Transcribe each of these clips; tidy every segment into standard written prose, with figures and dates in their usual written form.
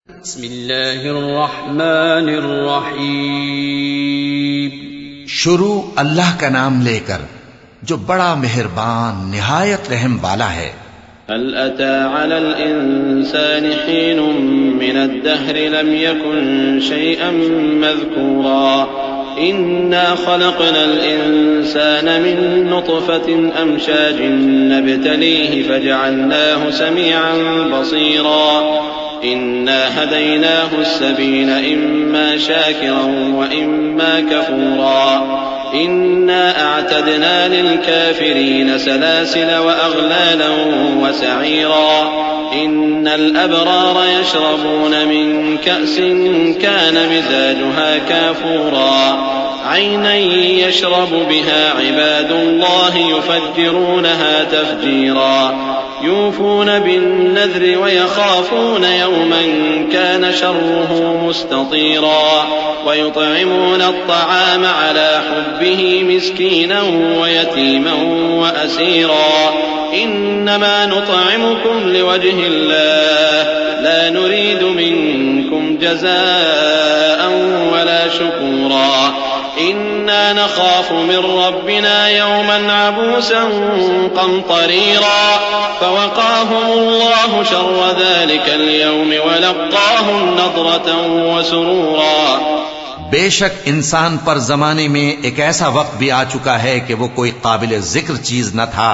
बिस्मिल्लाहिर्रहमानिर्रहीम। शुरू अल्लाह का नाम लेकर जो बड़ा मेहरबान निहायत रहम वाला है। हल अता अलल इंसानि हीनुम मिनद्दहरि लम यकुन शैअन मज़कूरा इन्ना खलक़नल इंसान मिन नुत्फ़तिन अमशाजिन नब्तलीहि फजअलनाहु समीअन बसीरा इन्ना हदैनाहु अस्सबील इम्मा शाकिरन व इम्मा कफूरा इन्ना अअतदना लिलकाफिरीन सलासिल व अगलालन व सईरा इन्नल अबरार यशरबून मिन कअसिन कान मिज़ाजुहा काफूरा ऐनन यशरबु बिहा इबादुल्लाहि युफज्जिरूनहा तफजीरा यूफून बिन्नज़्रि व यख़ाफ़ून यौमन कान शर्रुहु मुस्ततीरा व युत्इमून अत्तआम अला हुब्बिहि मिस्कीनन व यतीमन व असीरा इन्नमा नुत्इमुकुम लिवज्हिल्लाह ला नुरीदु मिनकुम जज़ाअन वला शुकूरा इन्ना नख़ाफ़ु मिन रब्बिना यौमन अबूसन क़मतरीरा फ़वक़ाहुमुल्लाहु शर्र ज़ालिकल यौमि व लक़्क़ाहुम नज़रतन व सुरूरा। बेशक इंसान पर जमाने में एक ऐसा वक्त भी आ चुका है कि वो कोई काबिल जिक्र चीज न था।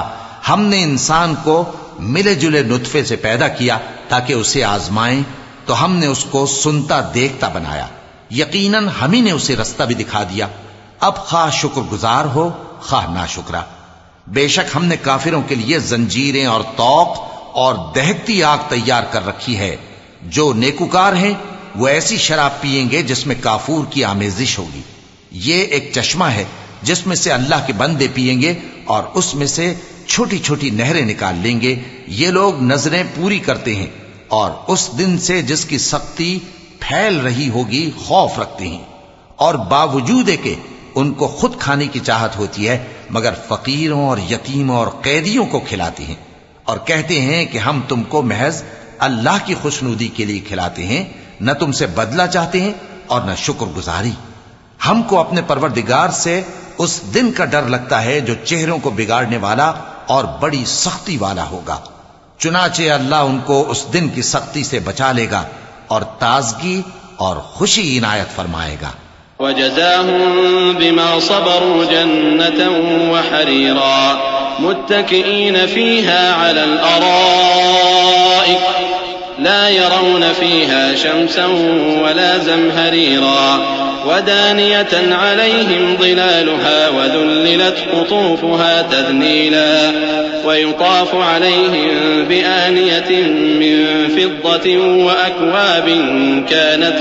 हमने इंसान को मिले जुले नुत्फे से पैदा किया ताकि उसे आजमाएं, तो हमने उसको सुनता देखता बनाया। यकीनन हम ही ने उसे रास्ता भी दिखा दिया। अब खा शुक्रगुजार हो खा नाशुक्रा। बेशक हमने काफिरों के लिए जंजीरें और तौक और दहकती आग तैयार कर रखी है। जो नेकुकार हैं वो ऐसी शराब पिएंगे जिसमें काफूर की आमेजिश होगी। ये एक चश्मा है जिसमें से अल्लाह के बंदे पिएंगे और उसमें से छोटी छोटी नहरें निकाल लेंगे। ये लोग नजरें पूरी करते हैं और उस दिन से जिसकी सख्ती फैल रही होगी खौफ रखते हैं, और बावजूद के उनको खुद खाने की चाहत होती है मगर फकीरों और यतीमों और कैदियों को खिलाते हैं, और कहते हैं कि हम तुमको महज अल्लाह की खुशनुदी के लिए खिलाते हैं, न तुमसे बदला चाहते हैं और न शुक्रगुजारी। हमको अपने परवरदिगार से उस दिन का डर लगता है जो चेहरों को बिगाड़ने वाला और बड़ी सख्ती वाला होगा। चुनाचे अल्लाह उनको उस दिन की सख्ती से बचा लेगा और ताजगी और खुशी इनायत फरमाएगा। वजज़ाहुम बिमा सबरू जन्नतन व हरीरा मुत्तकिईन फीहा अलल अराइक ला यरौन फीहा शमसन वला ज़महरीरा वदानियतन अलैहिम ज़िलालुहा वज़ुल्लिलत क़ुतूफ़ुहा तज़लीला वयुताफ़ु अलैहिम बिआनियतिन मिन फ़िद्दतिन वअक्वाबिन कानत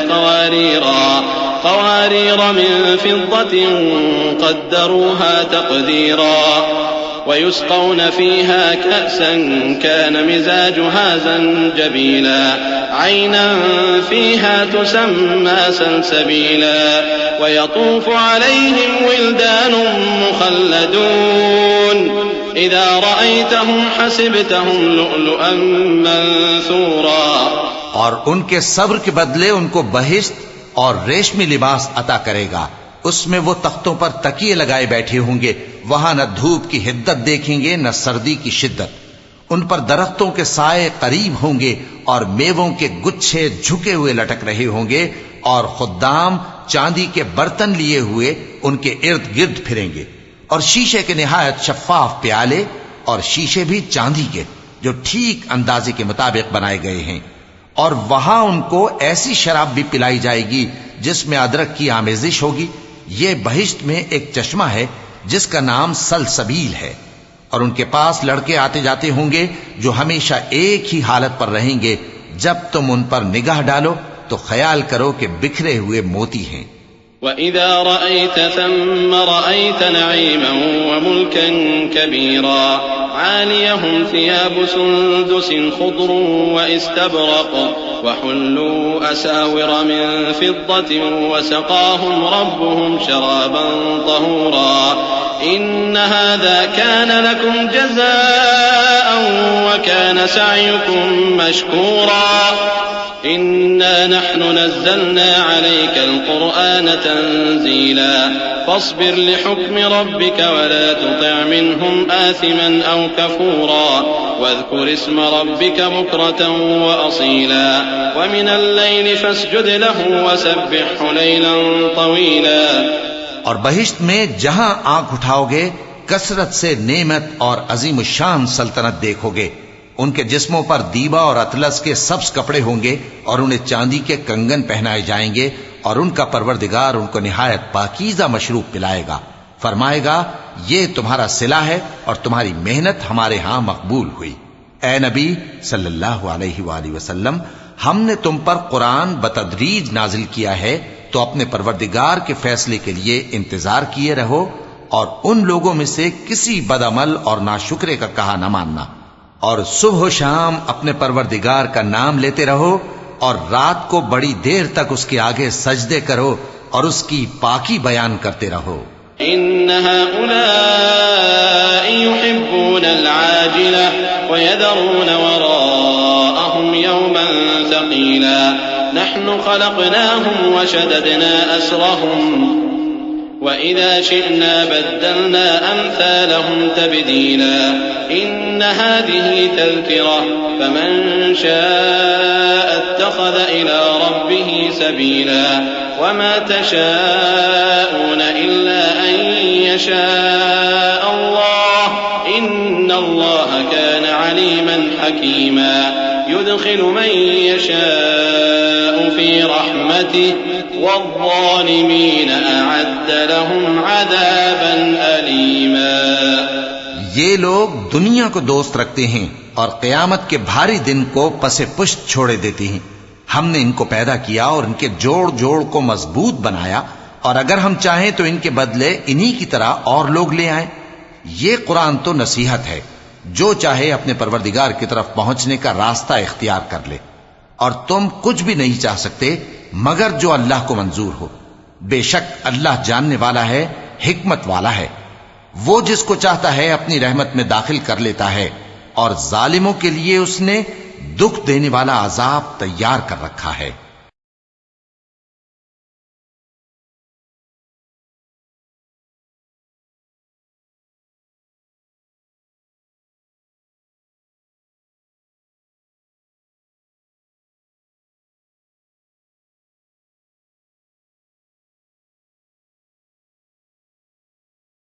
क़वारीर मिन फ़िद्दतिन क़द्दरूहा तक़दीरा वयुस्क़ौन फ़ीहा कअसन कान मिज़ाजुहा ज़ंजबीला ऐनन फ़ीहा तुसम्मा सलसबीला वयतूफ़ु अलैहिम विल्दानुन मुख़ल्लदून इज़ा रअयतहुम हसिबतहुम लुअलुअन मंसूरा। और उनके सब्र के बदले उनको बहिश्त और रेशमी लिबास अता करेगा। उसमें वो तख्तों पर तकिए लगाए बैठे होंगे। वहां न धूप की हिद्दत देखेंगे न सर्दी की शिद्दत। उन पर दरख्तों के साए करीब होंगे और मेवों के गुच्छे झुके हुए लटक रहे होंगे, और खुद्दाम चांदी के बर्तन लिए हुए उनके इर्द गिर्द फिरेंगे, और शीशे के निहायत शफ्फाफ प्याले और शीशे भी चांदी के जो ठीक अंदाजे के मुताबिक बनाए गए हैं। और वहां उनको ऐसी शराब भी पिलाई जाएगी जिसमें अदरक की आमेजिश होगी। ये बहिश्त में एक चश्मा है जिसका नाम सलसबील है, और उनके पास लड़के आते जाते होंगे जो हमेशा एक ही हालत पर रहेंगे। जब तुम उन पर निगाह डालो तो ख्याल करो कि बिखरे हुए मोती हैं। वइज़ा रअयत थम्म रअयत नईमन व मुल्कन कबीरा आलियहुम थियाबु सुंदुसिन खुद्रुन व इस्तबरक़ व हुल्लू असाविर मिन फिद्दतिन व सक़ाहुम रब्बुहुम शराबन तहूरा इन्न हाज़ा कान लकुम जज़ाअन व कान सअयुकुम मशकूरा। इन्ना नहनु नज़्ज़लना अलैकल कुरआन तंज़ीला फस्बिर लिहुक्मि रब्बिका वला तुति' मिनहुम आसिमन औ कफूरा वज़्कुर इस्म रब्बिका बुक्रतन व असीला व मिनल लैलि फस्जुद लहु वसब्बिहु लैलन तवीला। और बहिश्त में जहां आंख उठाओगे कसरत से नेमत और अजीम शान सल्तनत देखोगे। उनके जिस्मों पर दीबा और अतलस के सब्ज कपड़े होंगे और उन्हें चांदी के कंगन पहनाए जाएंगे और उनका परवरदिगार उनको निहायत पाकीज़ा मशरूब पिलाएगा। फरमाएगा, ये तुम्हारा सिला है और तुम्हारी मेहनत हमारे यहां मकबूल हुई। ए नबी सल्लल्लाहु अलैहि वसल्लम, हमने तुम पर कुरान बतदरीज नाजिल किया है, तो अपने परवरदिगार के फैसले के लिए इंतजार किए रहो और उन लोगों में से किसी बदअमल और नाशुक्रे का कहा न मानना। और सुबह शाम अपने परवरदिगार का नाम लेते रहो और रात को बड़ी देर तक उसके आगे सजदे करो और उसकी पाकी बयान करते रहो। इन्न हाउलाई युहिब्बूनल आजिला व यदरून वराअहुम यौमन सकीला नहनु खलक़नाहुम व शददना असरहुम व इज़ा शिअना बद्दलना अम्सालहुम तब्दीला इन्न हाज़िही तज़किरा फमन शाअ इत्तख़ज़ इला रब्बिही सबीला वमा तशाऊन इल्ला अन यशाअ अल्लाह इन्नल्लाह कान अलीमन हकीमा युदखिलु मन यशाअ फी रहमतिही वज़्ज़ालिमीन अअद्द लहुम अज़ाबन अलीमा। ये लोग दुनिया को दोस्त रखते हैं और क़यामत के भारी दिन को पसे पुष्ट छोड़े देते हैं। हमने इनको पैदा किया और इनके जोड़ जोड़ को मजबूत बनाया और अगर हम चाहें तो इनके बदले इन्हीं की तरह और लोग ले आए। ये कुरान तो नसीहत है, जो चाहे अपने परवरदिगार की तरफ पहुंचने का रास्ता इख्तियार कर ले और तुम कुछ भी नहीं चाह सकते मगर जो अल्लाह को मंजूर हो। बेशक अल्लाह जानने वाला है, हिकमत वाला है। वो जिसको चाहता है अपनी रहमत में दाखिल कर लेता है और जालिमों के लिए उसने दुख देने वाला अजाब तैयार कर रखा है।